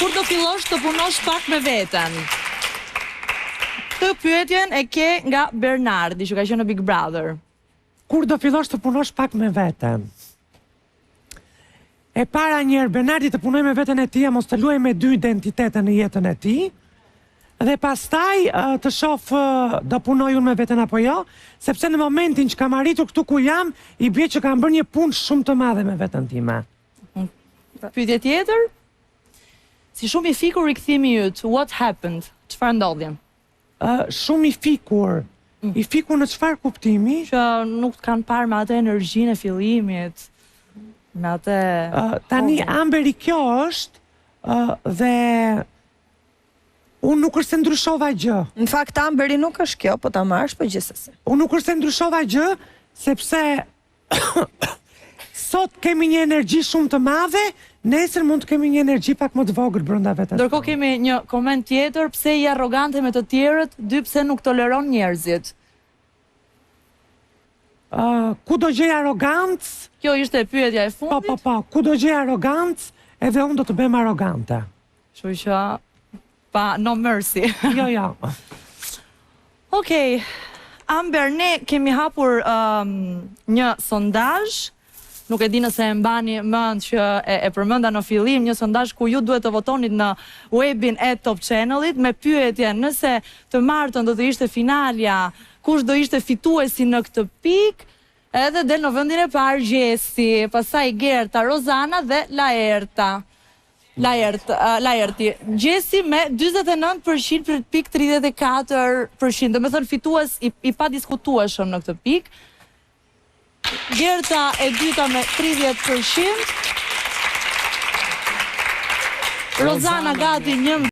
Kur do fillosh të punosh pak me veten? Këtë pyetjen e ke nga Bernardi, që ka qenë në Big Brother. Kur do fillosh të punosh pak me veten? E para njerë, Bernardi të punoj me veten e ti, mos të luaj me dy identitete në jetën e ti, dhe pastaj të shoh do punoj unë me veten apo jo, sepse në momentin që kam arritur këtu ku jam, i bie që kam bërë një punë shumë të madhe me veten time. Pyetje tjetër? Si shumë i fikur i kthimi yt, what happened? Çfarë ndodhi? Shumë i fikur. I fikur në çfarë kuptimi? Që nuk të kanë parë me atë energjinë e fillimit. Me atë... Tani, Amberi, kjo është dhe unë nuk është se ndryshova gjë. Në fakt, Amberi nuk është kjo, po ta marrësh për gjithsesi. Unë nuk është se ndryshova gjë, sepse sot kemi një energji shumë të madhe, nesër mund të kemi një energji pak më të vogël brenda vetes. Ndërkohë kemi një koment tjetër, pse je arrogante me të tjerët, dy pse nuk toleron njerëzit. Ku do gjej arogancë? Kjo ishte pyetja e fundit. Po, ku do gjej arogancë, edhe unë do të bëjmë arrogante. Kështu që pa no mercy. Jo. Okej. Amber, ne kemi hapur një sondazh. Nuk e di nëse e mbani mend që e përmenda në fillim, një sondazh ku ju duhet të votonit në webin e Top Channelit me pyetjen nëse të martën do të ishte finalja, kush do ishte fituesi në këtë pikë, edhe del në vendin e parë Gjesi, pastaj Gerta, Rozana dhe Laerti. Gjesi me 49% pikë 34%, do me thënë fitues i pa diskutueshëm në këtë pikë. Gerta e dyta me 30%. Rozana gati 11%.